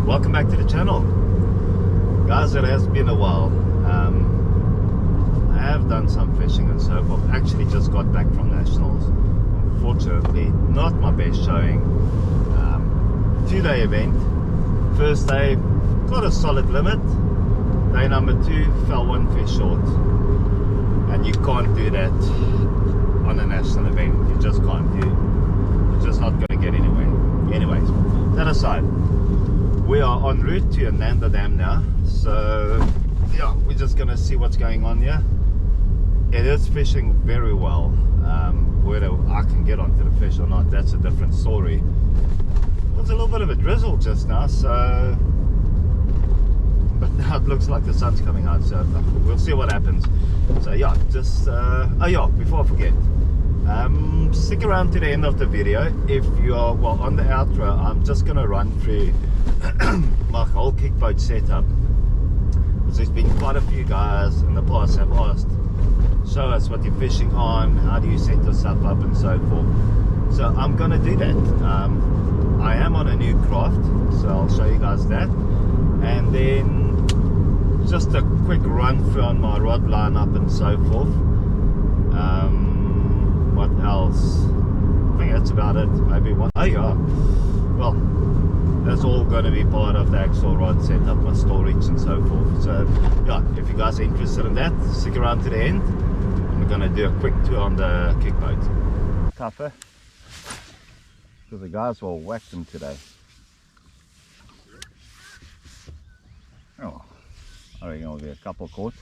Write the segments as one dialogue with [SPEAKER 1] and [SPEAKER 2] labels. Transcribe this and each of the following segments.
[SPEAKER 1] Welcome back to the channel, guys. It has been a while. I have done some fishing and so forth. Actually just got back from nationals. Unfortunately not my best showing. 2-day event. First day got a solid limit. Day number 2 fell 1 fish short, and you can't do that on a national event. You just can't do. You're just not going to get anywhere. Anyways, that aside, we are en route to Inanda Dam now, so yeah, we're just gonna see what's going on here. It is fishing very well. Whether I can get onto the fish or not, that's a different story. There's a little bit of a drizzle just now, so but now it looks like the sun's coming out, so we'll see what happens. So yeah, just oh yeah, before I forget, stick around to the end of the video. If you're, well, on the outro, I'm just gonna run through my whole kick boat setup, because there's been quite a few guys in the past have asked, show us what you're fishing on, how do you set yourself up and so forth. So I'm gonna do that. I am on a new craft, so I'll show you guys that, and then just a quick run through on my rod lineup and so forth. What else? I think that's about it. Maybe one. Oh yeah, well, that's all going to be part of the actual rod setup, my storage and so forth. So yeah, if you guys are interested in that, stick around to the end. I'm going to do a quick tour on the kick boat. Tougher, because the guys will whack them today. Oh, I reckon it'll be a couple caught.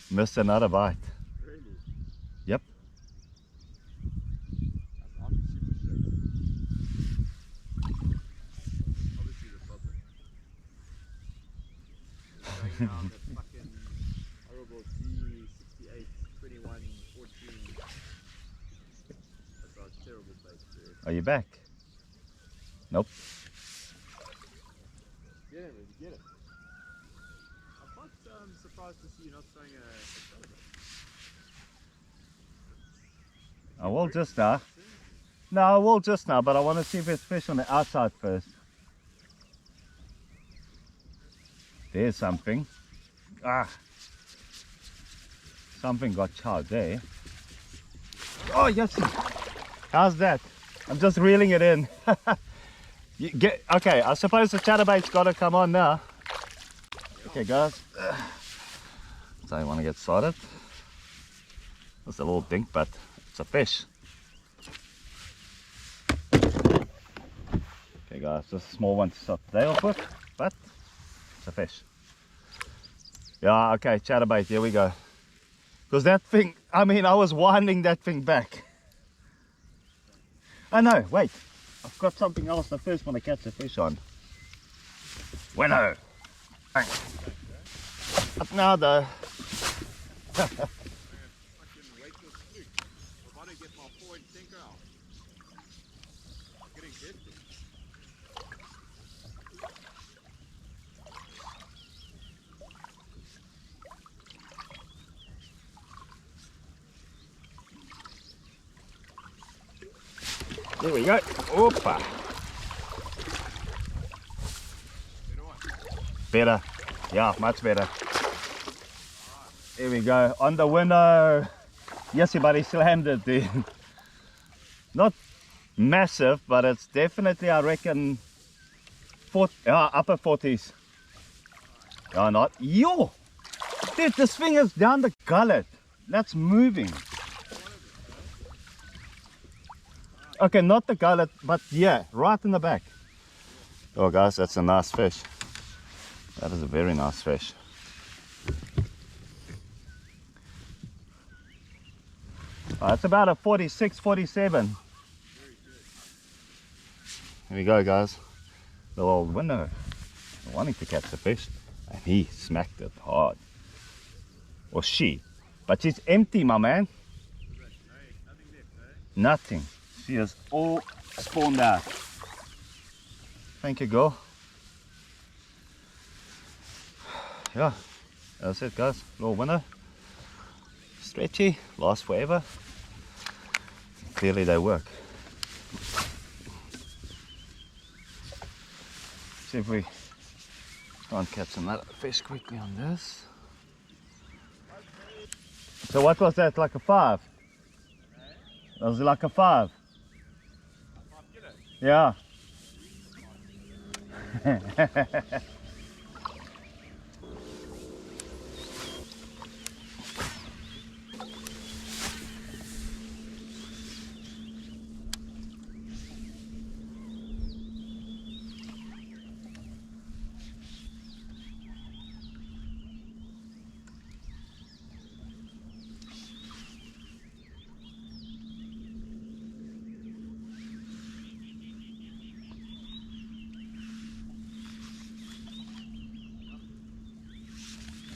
[SPEAKER 1] Missed another bite.
[SPEAKER 2] Really?
[SPEAKER 1] Yep.
[SPEAKER 2] I'm super sure. Obviously the problem. It's going down that fucking horrible G68 21 14. That's a terrible place to do it.
[SPEAKER 1] Are you back? Nope.
[SPEAKER 2] Get it, baby, get it. I'm quite surprised to see you not throwing a caliber.
[SPEAKER 1] I will just now. No, I will just now, but I want to see if there's fish on the outside first. There's something. Ah, something got charged there. Oh yes. How's that? I'm just reeling it in. You get okay. I suppose the chatterbait's got to come on now. Okay, guys. So I want to get started. It's a little dink, but it's a fish. Okay, guys, just a small one to start the day off with, but it's a fish. Yeah, okay, chatterbait, here we go. Because that thing, I mean, I was winding that thing back. Oh no, wait, I've got something else I first want to catch a fish on. Winnow. Bang. Up now though. There we go. Opa. Better. Yeah, much better. There we go. On the window. Yes, buddy, slammed it, dude. Not massive, but it's definitely, I reckon, upper 40s. Yeah, not. Yo! Dude, this thing is down the gullet. That's moving. Okay, not the gullet, but yeah, right in the back. Oh guys, that's a nice fish. That is a very nice fish. Oh, it's about a 46, 47. Here we go, guys. The old window. Wanting to catch the fish, and he smacked it hard. Or she. But she's empty, my man. Nothing. She is all spawned out. Thank you, girl. Yeah, that's it, guys. Little winner. Stretchy, lasts forever. clearly they work. See if we try and catch another fish quickly on this. So what was that, like a 5? That was like a 5? Yeah.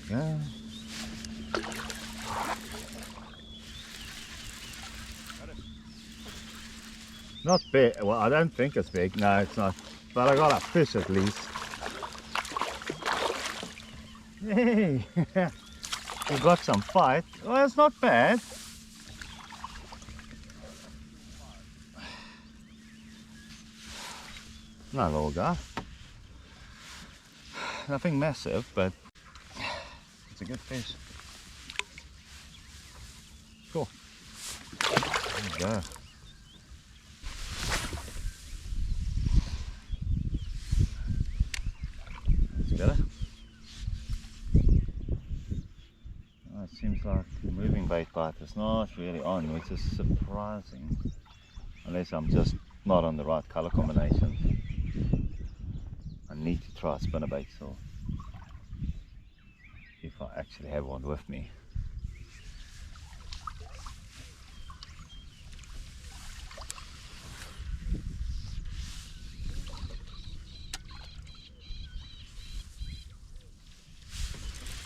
[SPEAKER 1] Yeah. Not big. Well, I don't think it's big. No, it's not. But I got a fish at least. Hey, we got some fight. Well, it's not bad. Not a little guy. Nothing massive, but it's a good fish. Cool. There you go. That's better. Oh, it seems like the moving bait bite is not really on, which is surprising. Unless I'm just not on the right color combination. I need to try a spinnerbait still. If I actually have one with me.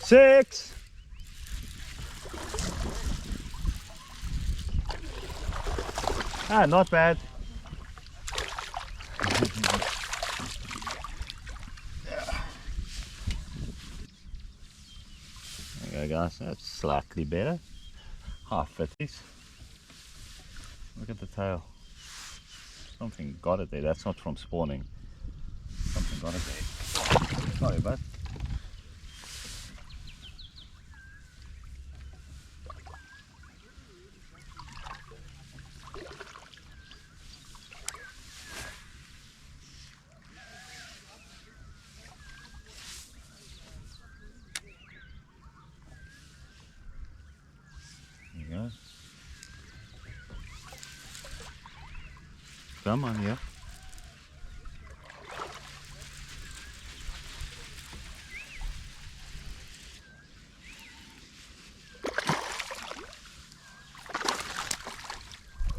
[SPEAKER 1] Six. Ah, not bad. There you go, guys. That's slightly better. Half 50s. Look at the tail. Something got it there. That's not from spawning. Something got it there. Sorry, bud. There you go. Come on, yeah.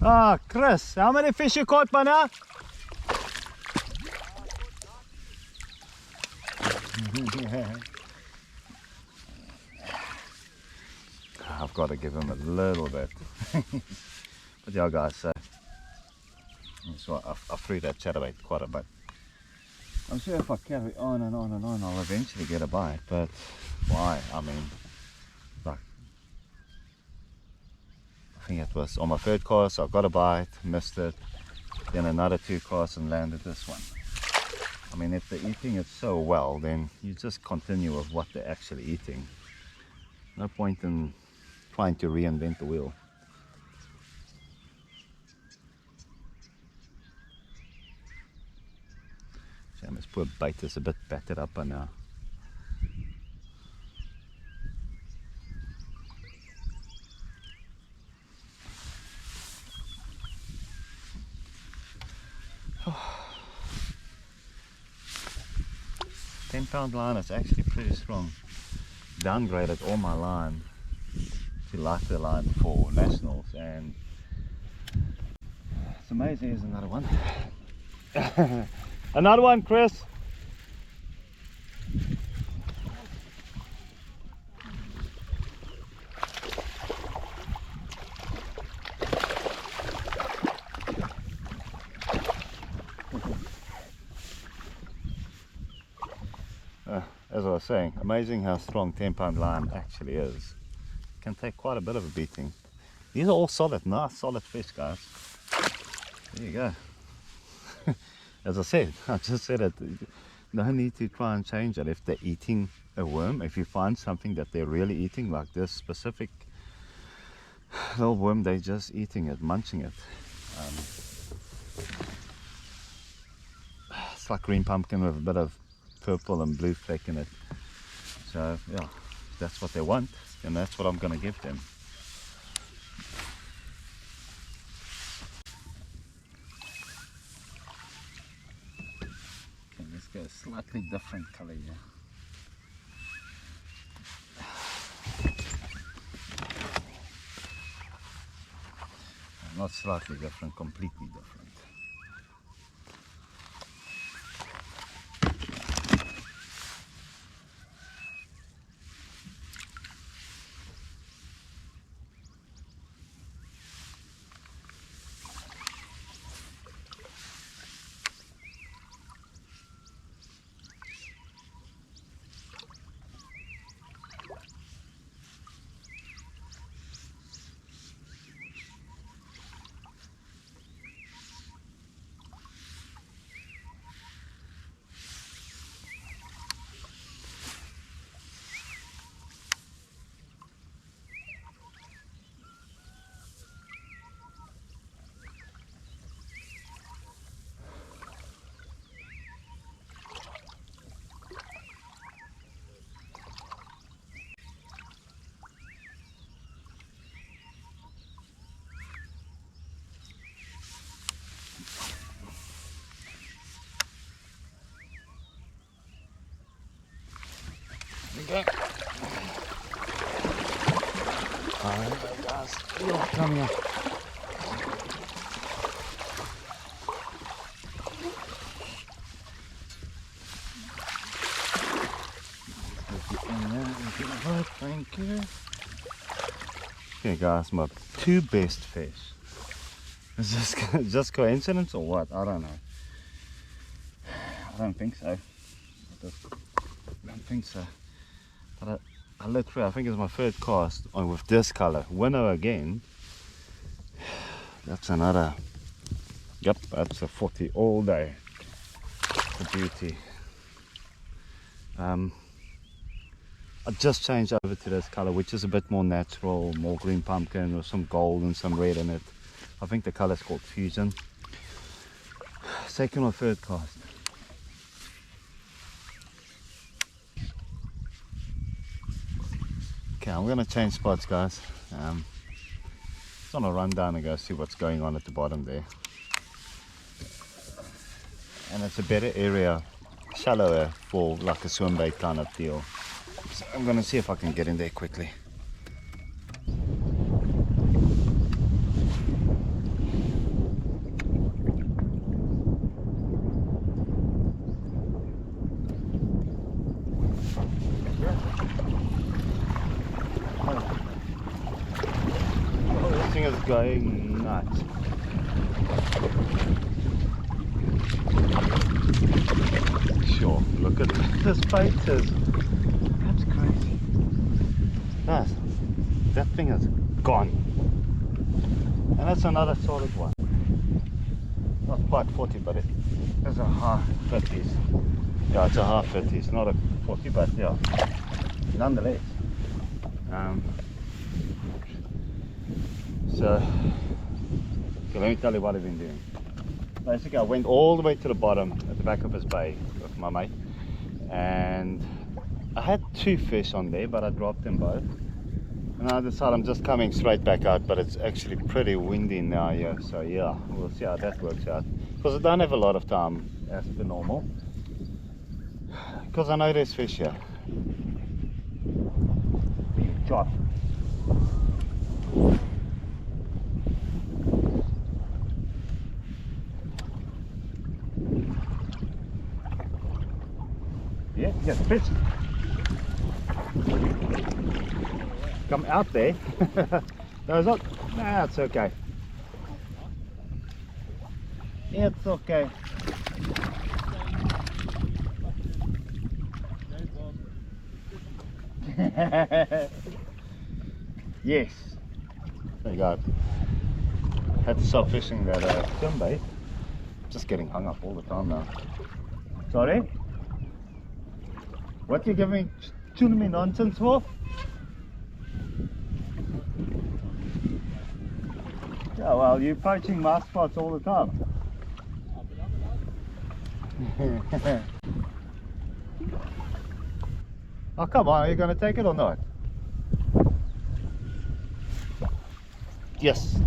[SPEAKER 1] Ah, Chris, how many fish you caught by now? I've got to give him a little bit. But yeah, guys, so I threw that chatterbait quite a bit. I'm sure if I carry on and on and on, I'll eventually get a bite, but why? I mean, like, I think it was on my third cast, I got a bite, missed it, then another 2 casts and landed this one. I mean, if they're eating it so well, then you just continue with what they're actually eating. No point in trying to reinvent the wheel. Shame this poor bait is a bit battered up by now. £10 line is actually pretty strong. Downgraded all my line to lighter line for nationals, and it's amazing. Here's another one. Another one, Chris. As I was saying, amazing how strong £10 line actually is. It can take quite a bit of a beating. These are all solid, nice solid fish, guys. There you go. As I said, I just said it. No need to try and change it. If they're eating a worm, if you find something that they're really eating, like this specific little worm, they're just eating it, munching it. It's like green pumpkin with a bit of purple and blue fleck in it. So yeah, if that's what they want, then that's what I'm going to give them. Okay, let's go a slightly different color here. Not slightly different, completely different. There you go. Alright guys, come here. Thank you. Okay guys, my two best fish. Is this just coincidence or what? I don't know. I don't think so. I don't think so. But I looked through, I think it's my third cast on with this color. Winnow again. That's another. Yep, that's a 40 all day. The beauty. I just changed over to this color, which is a bit more natural, more green pumpkin with some gold and some red in it. I think the color is called Fusion. Second or third cast. Okay, I'm going to change spots, guys. Just want to run down and go see what's going on at the bottom there. And it's a better area, shallower for like a swim bait kind of deal. So I'm going to see if I can get in there quickly. This thing is going nuts. Sure, look at this bait is. That's crazy. Guys, that thing is gone. And that's another solid one. Not quite 40, but it is a half 50s. Yeah, it's a half 50s, not a 40, but yeah, nonetheless. So, okay, let me tell you what I've been doing. Basically, I went all the way to the bottom at the back of his bay with my mate, and I had two fish on there, but I dropped them both. And I decided I'm just coming straight back out, but it's actually pretty windy now here, so yeah, we'll see how that works out. Because I don't have a lot of time as per normal, because I know there's fish here. Chop. Yeah, yes, fish. Come out there. No, it's not. Nah, it's okay. It's okay. Yes. There you go. Had to stop fishing that swim bait. Just getting hung up all the time now. Sorry? What you giving tuning me nonsense for? Yeah, well, you're poaching my spots all the time. Oh, come on, are you going to take it or not? Yes.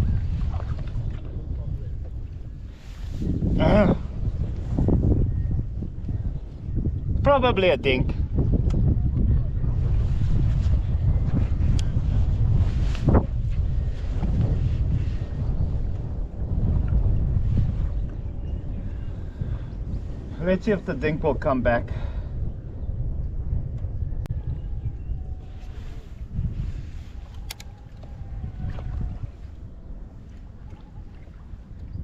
[SPEAKER 1] Probably a dink. Let's see if the dink will come back.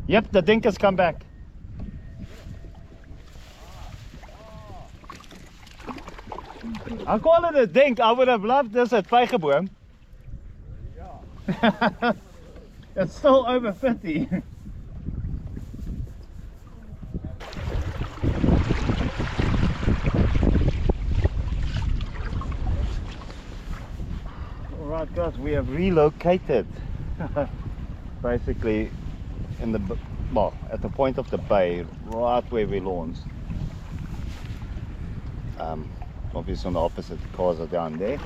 [SPEAKER 1] Yep, the dink has come back. I call it a dink. I would have loved this at Vijgenboom. Yeah. It's still over 50. Alright guys, we have relocated. Basically in the, well, at the point of the bay, right where we launched. Obviously on the opposite, the cars are down there.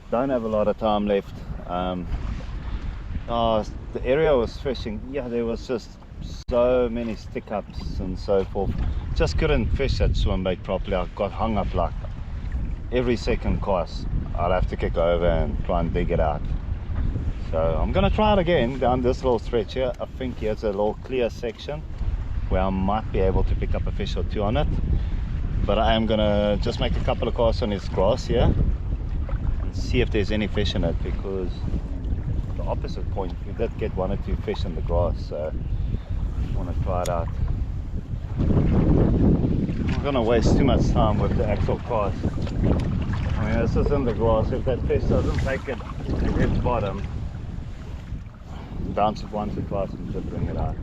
[SPEAKER 1] Don't have a lot of time left. The area I was fishing, yeah, there was just so many stick ups and so forth. Just couldn't fish that swim bait properly. I got hung up like every second cast. I'd have to kick over and try and dig it out. So I'm gonna try it again down this little stretch here. I think here's a little clear section where I might be able to pick up a fish or two on it. But I am gonna just make a couple of casts on this grass here and see if there's any fish in it, because the opposite point we did get one or two fish in the grass, so I want to try it out. I'm not gonna waste too much time with the actual cast. I mean, this is in the grass. If that fish doesn't take it to hit bottom, bounce it once or twice and just bring it out.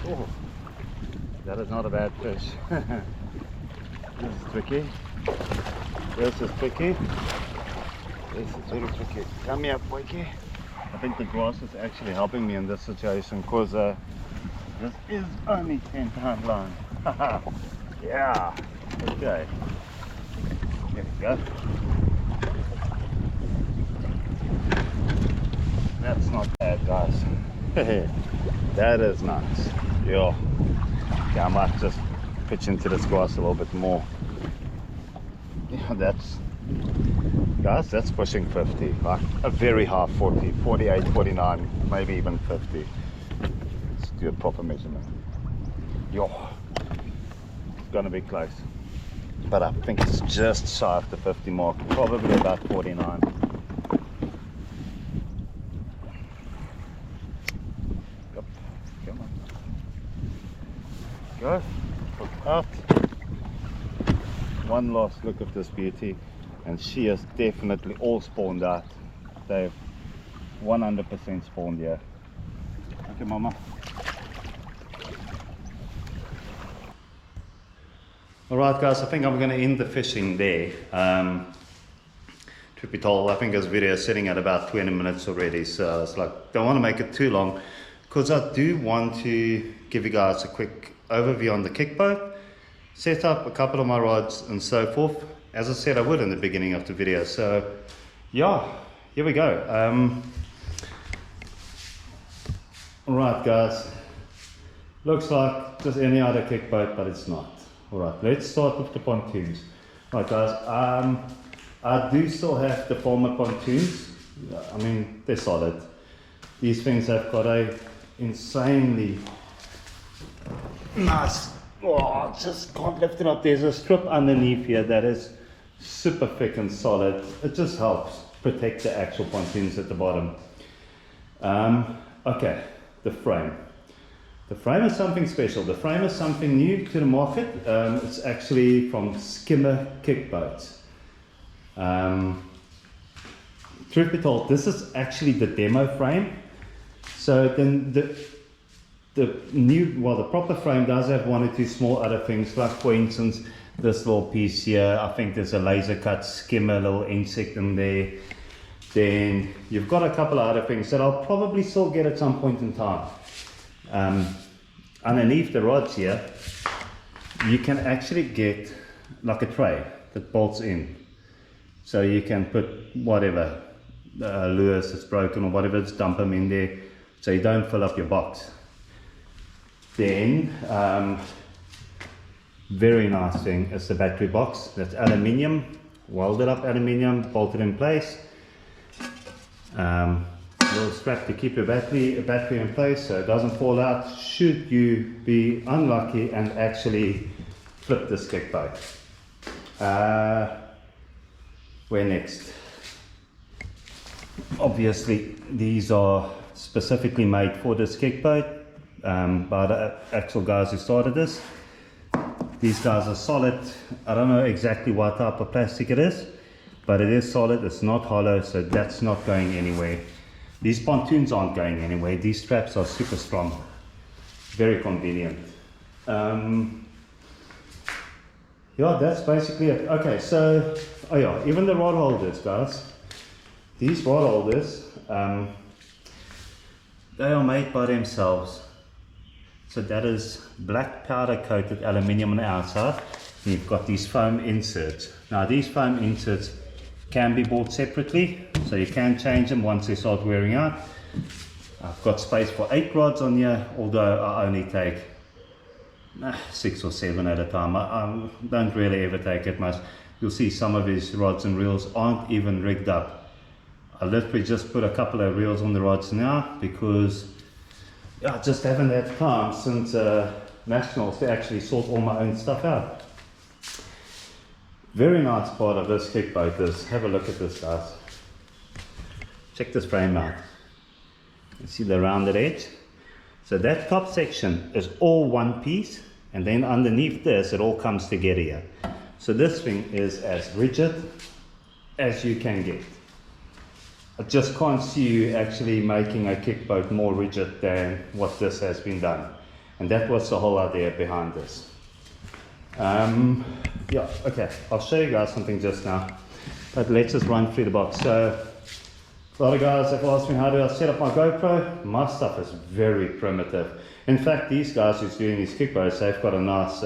[SPEAKER 1] Oh, that is not a bad fish. This is tricky. This is tricky. This is very tricky. Come here, Boyki. I think the grass is actually helping me in this situation, because this is only 10-pound line. Yeah. Okay. There we go. That's not bad, guys. That is nice. Yeah. I might just pitch into this grass a little bit more. Yeah, guys, that's pushing 50, like a very high 40, 48, 49, maybe even 50. Let's do a proper measurement. Yo, it's gonna be close, but I think it's just shy of the 50 mark, probably about 49. Yep. Come on. Go. Look out. One last look at this beauty, and she has definitely all spawned out. They've 100% spawned here. Okay, mama. Alright guys, I think I'm going to end the fishing there. Truth be told, I think this video is sitting at about 20 minutes already, so it's like, don't want to make it too long, because I do want to give you guys a quick overview on the kick boat, set up a couple of my rods and so forth, as I said I would in the beginning of the video. So yeah, here we go. Alright guys, looks like just any other kick boat, but it's not. Alright, let's start with the pontoons. Right guys, I do still have the former pontoons. I mean, they're solid. These things have got a insanely nice, oh, just can't lift it up. There's a strip underneath here that is super thick and solid. It just helps protect the actual pontoons at the bottom. Okay, the frame. The frame is something special. The frame is something new to the market. It's actually from Skimmer Kick Boats. Truth be told, this is actually the demo frame. So then the new, well, the proper frame does have one or two small other things, like for instance this little piece here. I think there's a laser cut skimmer little insect in there. Then you've got a couple of other things that I'll probably still get at some point in time. Underneath the rods here, you can actually get like a tray that bolts in. So you can put whatever lures that's broken or whatever, just dump them in there so you don't fill up your box. Then, very nice thing is the battery box. That's aluminium, welded up aluminium, bolted in place. Little strap to keep your battery in place so it doesn't fall out should you be unlucky and actually flip this kick boat. Where next? Obviously these are specifically made for this kick boat by the actual guys who started this. These guys are solid. I don't know exactly what type of plastic it is, but it is solid. It's not hollow, so that's not going anywhere. These pontoons aren't going anywhere. These straps are super strong, very convenient. Yeah, that's basically it. Okay, so oh yeah, even the rod holders, guys. These rod holders, they are made by themselves. So that is black powder coated aluminium on the outside. And you've got these foam inserts. Now these foam inserts can be bought separately, so you can change them once they start wearing out. I've got space for 8 rods on here, although I only take 6 or 7 at a time. I don't really ever take it much. You'll see some of these rods and reels aren't even rigged up. I literally just put a couple of reels on the rods now because I just haven't had time since Nationals to actually sort all my own stuff out. Very nice part of this kick boat is, have a look at this guys. Check this frame out. You see the rounded edge? So that top section is all one piece, and then underneath this it all comes together here. So this thing is as rigid as you can get. I just can't see you actually making a kick boat more rigid than what this has been done. And that was the whole idea behind this. Yeah, okay, I'll show you guys something just now, but let's just run through the box. So a lot of guys have asked me how do I set up my GoPro. My stuff is very primitive. In fact, these guys who's doing these kick boats, they've got a nice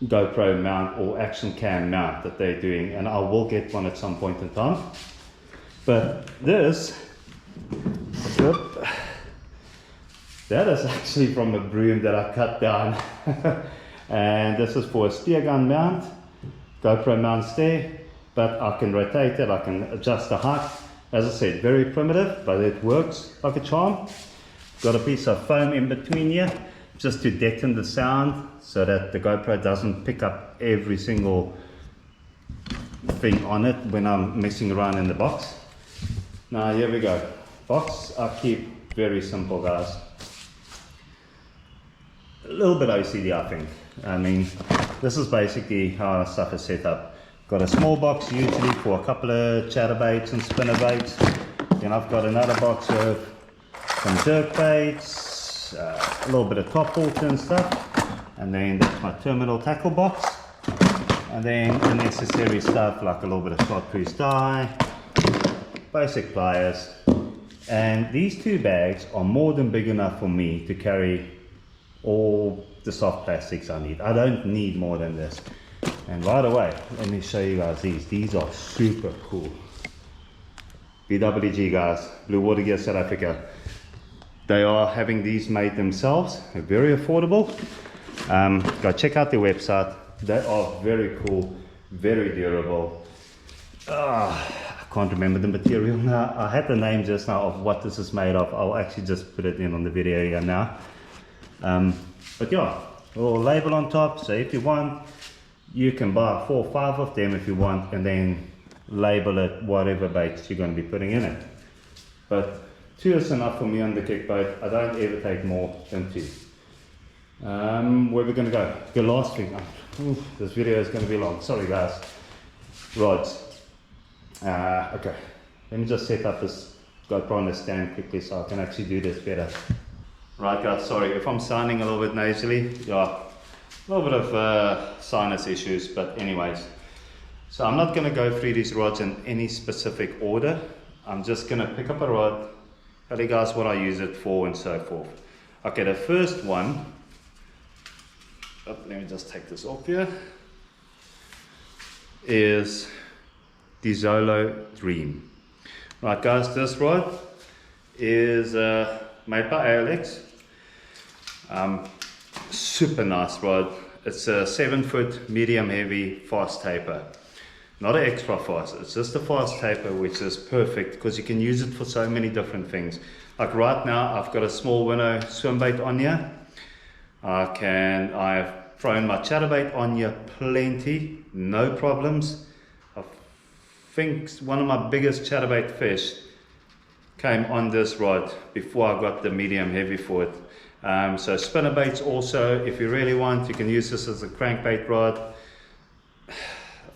[SPEAKER 1] GoPro mount or action cam mount that they're doing, and I will get one at some point in time. But this, that is actually from a broom that I cut down. And this is for a spear gun mount, GoPro mounts there, but I can rotate it, I can adjust the height. As I said, very primitive, but it works like a charm. Got a piece of foam in between here, just to deaden the sound, so that the GoPro doesn't pick up every single thing on it when I'm messing around in the box. Now here we go. Box I keep very simple, guys. A little bit OCD, I think. I mean, this is basically how our stuff is set up. Got a small box usually for a couple of chatterbaits and spinnerbaits. Then I've got another box with some jerkbaits, a little bit of top water and stuff. And then that's my terminal tackle box. And then the necessary stuff like a little bit of shot-crease dye, basic pliers. And these 2 bags are more than big enough for me to carry all the soft plastics I need. I don't need more than this. And right away, let me show you guys these. These are super cool. BWG guys, Blue Water Gear South Africa. They are having these made themselves. They're very affordable. Go check out their website. They are very cool, very durable. I can't remember the material now. I had the name just now of what this is made of. I'll actually just put it in on the video here now. But yeah, a little label on top, so if you want, you can buy 4 or 5 of them if you want, and then label it whatever baits you're going to be putting in it. But 2 is enough for me on the kick bait. I don't ever take more than 2. Where we're going to go? The last thing. This video is going to be long. Sorry guys. Rods. Okay. Let me just set up this GoPro on the stand quickly so I can actually do this better. Right guys, sorry if I'm sounding a little bit nasally. Yeah, a little bit of sinus issues, but anyways. So I'm not going to go through these rods in any specific order. I'm just going to pick up a rod, tell you guys what I use it for and so forth. Okay, the first one, let me just take this off here, is the Zolo Dream. Right guys, this rod is made by ALX. Super nice rod. It's a 7-foot medium heavy fast taper. Not an extra fast, it's just a fast taper, which is perfect because you can use it for so many different things. Like right now I've got a small winnow swim bait on here. I've thrown my chatterbait on here plenty, no problems. I think one of my biggest chatterbait fish came on this rod before I got the medium heavy for it. So spinner baits also, if you really want, you can use this as a crankbait rod,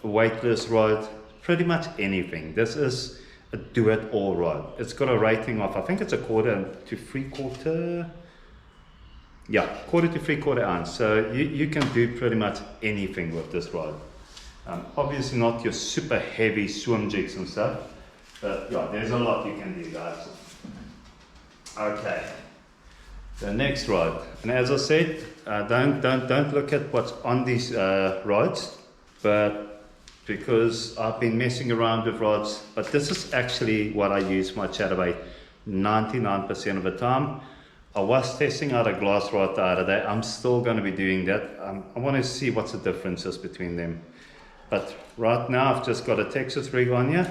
[SPEAKER 1] weightless rod, pretty much anything. This is a do-it-all rod. It's got a rating of, I think it's 1/4 to 3/4, yeah, 1/4 to 3/4 ounce. So you can do pretty much anything with this rod. Obviously not your super heavy swim jigs and stuff, but yeah, there's a lot you can do guys. Okay, the next rod, and as I said, don't look at what's on these rods, but because I've been messing around with rods, but this is actually what I use my chatterbait 99% of the time. I was testing out a glass rod the other day. I'm still going to be doing that. I want to see what's the differences between them. But right now I've just got a Texas rig on here.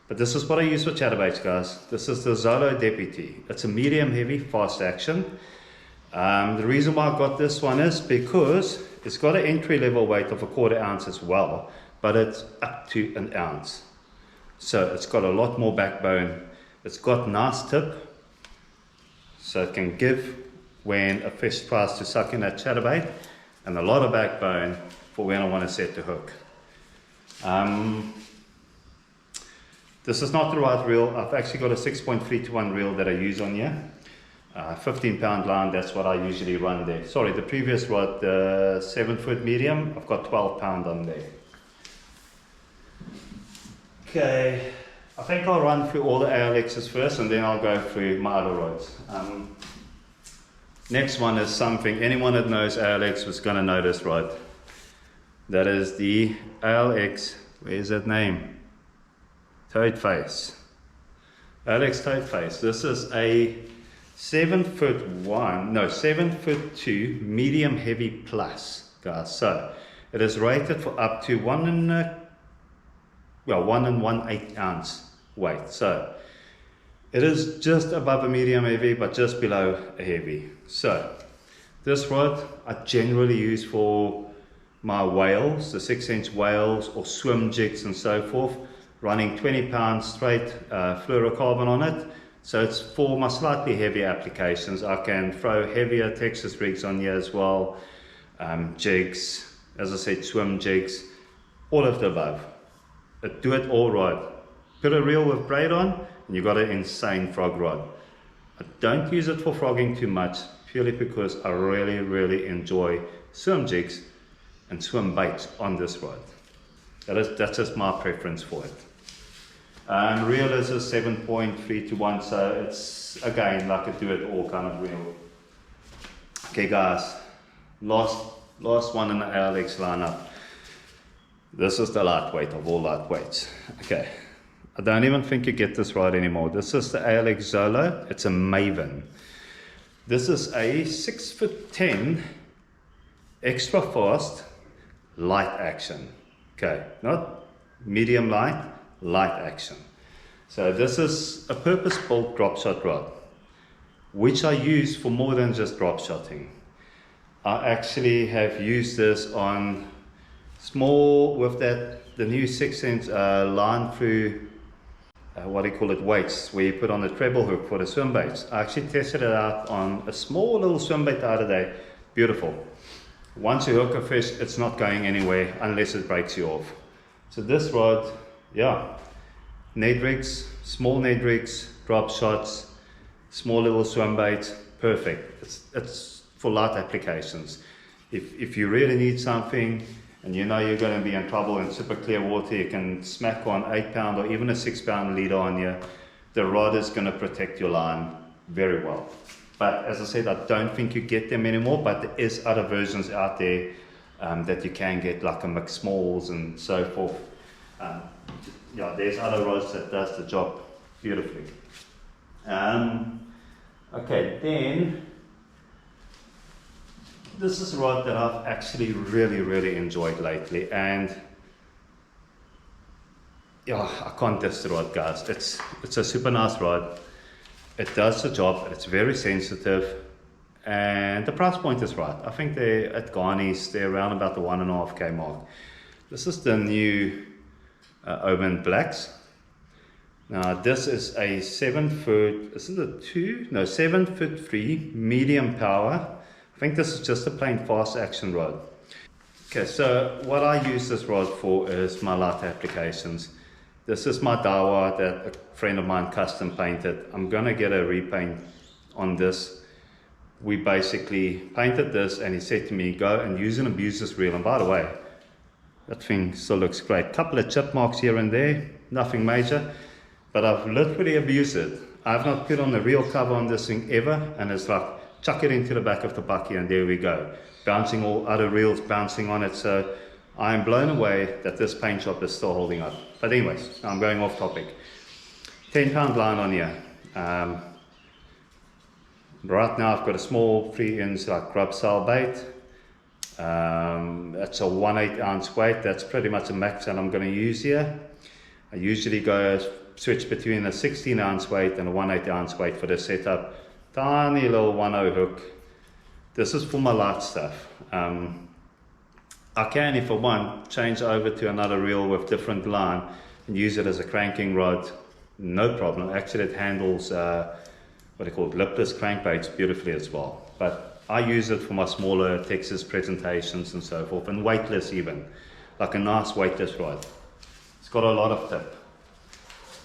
[SPEAKER 1] But this is what I use for chatterbaits guys. This is the Zolo Deputy. It's a medium heavy fast action. The reason why I got this one is because it's got an entry level weight of 1/4 ounce as well, but it's up to 1 ounce. So it's got a lot more backbone. It's got nice tip, so it can give when a fish tries to suck in that chatterbait, and a lot of backbone for when I want to set the hook. This is not the right reel. I've actually got a 6.3 to 1 reel that I use on here. 15-pound line, that's what I usually run there. Sorry, the previous rod, the 7-foot medium, I've got 12-pound on there. Okay, I think I'll run through all the ALXs first and then I'll go through my other rods. Next one is something anyone that knows ALX was going to know this rod. That is the ALX, where's that name? Toad Face. ALX Toad Face. This is a 7'2" medium heavy plus, guys. So it is rated for up to 1 1/8 ounce weight. So it is just above a medium heavy, but just below a heavy. So this rod I generally use for my whales, the 6-inch whales or swim jigs and so forth, running 20 pounds straight fluorocarbon on it. So it's for my slightly heavier applications. I can throw heavier Texas rigs on here as well, jigs, as I said, swim jigs, all of the above. A do-it-all rod. Put a reel with braid on and you've got an insane frog rod. I don't use it for frogging too much, purely because I really enjoy swim jigs and swim baits on this rod. That's just my preference for it. Reel is a 7.3 to 1, so it's again like a do-it-all kind of reel. Okay guys, last one in the ALX lineup. This is the lightweight of all lightweights. Okay, I don't even think you get this right anymore. This is the ALX Zolo. It's a Maven. This is a 6'10" extra fast, light action. Okay, not medium light, light action. So this is a purpose-built drop shot rod, which I use for more than just drop shotting. I actually have used this on small, with the new 6-inch line through, what do you call it, weights, where you put on the treble hook for the swim baits. I actually tested it out on a small little swim bait the other day. Beautiful. Once you hook a fish, it's not going anywhere unless it breaks you off. So this rod, yeah, Ned rigs, small Ned rigs, drop shots, small little swim baits, perfect. It's for light applications. If you really need something and you know you're going to be in trouble in super clear water, you can smack on 8-pound or even a 6-pound leader on you. The rod is going to protect your line very well. But as I said, I don't think you get them anymore, but there is other versions out there that you can get, like a McSmalls and so forth. Yeah, there's other rods that does the job beautifully. Okay, then this is a rod that I've actually really enjoyed lately, and yeah, I can't diss the rod, guys. It's a super nice rod. It does the job. It's very sensitive, and the price point is right. I think they're at Ghani's, they're around about the 1.5K mark. This is the new Omen Blacks. Now this is a 7-foot, is it a 2? No, 7'3", medium power. I think this is just a plain fast action rod. Okay, so what I use this rod for is my light applications. This is my Dawa that a friend of mine custom painted. I'm gonna get a repaint on this. We basically painted this and he said to me, go and use and abuse this reel. And by the way, that thing still looks great. Couple of chip marks here and there, nothing major, but I've literally abused it. I've not put on the reel cover on this thing ever, and it's like, chuck it into the back of the bucky and there we go. Bouncing all other reels, bouncing on it. So I'm blown away that this paint shop is still holding up. But anyways, I'm going off topic. 10-pound line on here. Right now I've got a small 3-inch like grub style bait. That's a 1/8 ounce weight. That's pretty much a max that I'm going to use here. I usually go switch between a 16-ounce weight and a 1/8 ounce weight for this setup. Tiny little 1/0 hook. This is for my light stuff. I can, if I want, change over to another reel with different line and use it as a cranking rod. No problem. Actually, it handles what they call lipless crankbaits beautifully as well. But I use it for my smaller Texas presentations and so forth, and weightless even, like a nice weightless rod. It's got a lot of tip,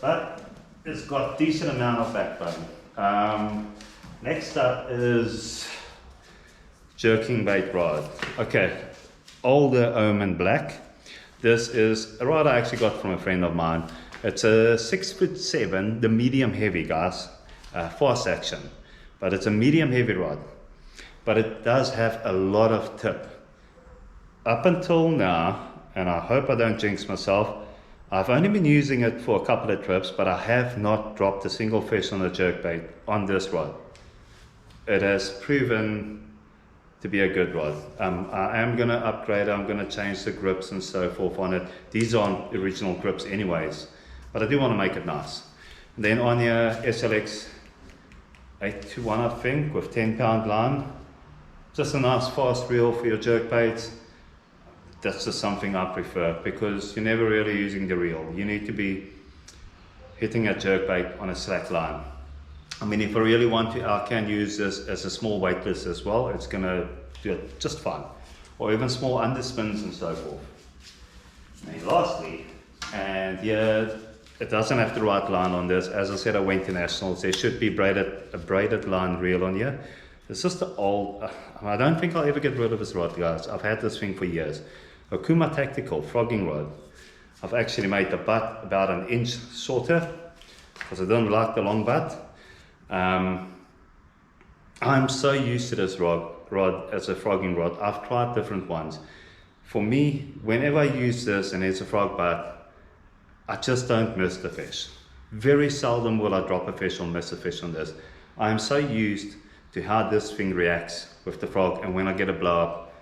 [SPEAKER 1] but it's got decent amount of backbone. Next up is jerking bait rod. Okay, older Omen Black. This is a rod I actually got from a friend of mine. It's a 6'7", the medium heavy, guys, fast action, but it's a medium heavy rod. But it does have a lot of tip. Up until now, and I hope I don't jinx myself, I've only been using it for a couple of trips, but I have not dropped a single fish on a jerkbait on this rod. It has proven to be a good rod. I am going to upgrade it. I'm going to change the grips and so forth on it. These aren't original grips anyways, but I do want to make it nice. And then on your SLX 821, I think, with 10-pound line. Just a nice fast reel for your jerkbaits. That's just something I prefer because you're never really using the reel. You need to be hitting a jerkbait on a slack line. I mean, if I really want to, I can use this as a small weightless as well. It's going to do it just fine. Or even small underspins and so forth. And lastly, and yeah, it doesn't have the right line on this. As I said, I went to nationals. There should be a braided line reel on here. This is the old, I don't think I'll ever get rid of this rod, guys. I've had this thing for years. Okuma Tactical frogging rod. I've actually made the butt about 1 inch shorter because I don't like the long butt. I'm so used to this rod as a frogging rod. I've tried different ones. For me, whenever I use this and it's a frog butt, I just don't miss the fish. Very seldom will I drop a fish or miss a fish on this. I am so used to how this thing reacts with the frog, and when I get a blow up,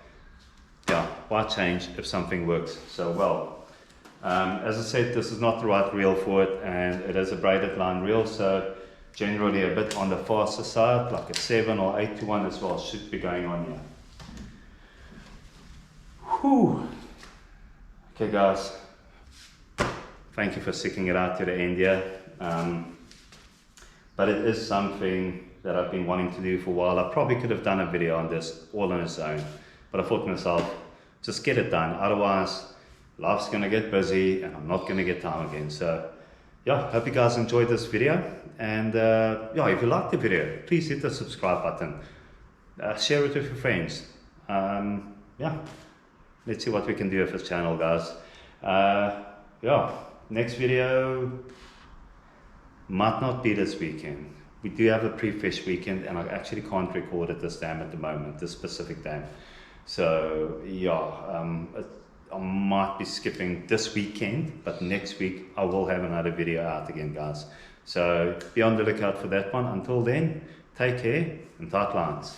[SPEAKER 1] yeah, why change if something works so well? As I said, this is not the right reel for it, and it is a braided line reel, so generally a bit on the faster side, like a 7 or 8 to 1 as well should be going on here. Whew. Okay guys, thank you for sticking it out to the end here. But it is something that I've been wanting to do for a while. I probably could have done a video on this all on its own, but I thought to myself, just get it done, otherwise life's gonna get busy and I'm not gonna get time again. So yeah, hope you guys enjoyed this video, and yeah, if you liked the video, please hit the subscribe button, share it with your friends. Yeah, let's see what we can do with this channel, guys. Yeah, next video might not be this weekend. We do have a pre-fish weekend, and I actually can't record at this dam at the moment, this specific dam. So yeah, I might be skipping this weekend, but next week I will have another video out again, guys. So be on the lookout for that one. Until then, take care and tight lines.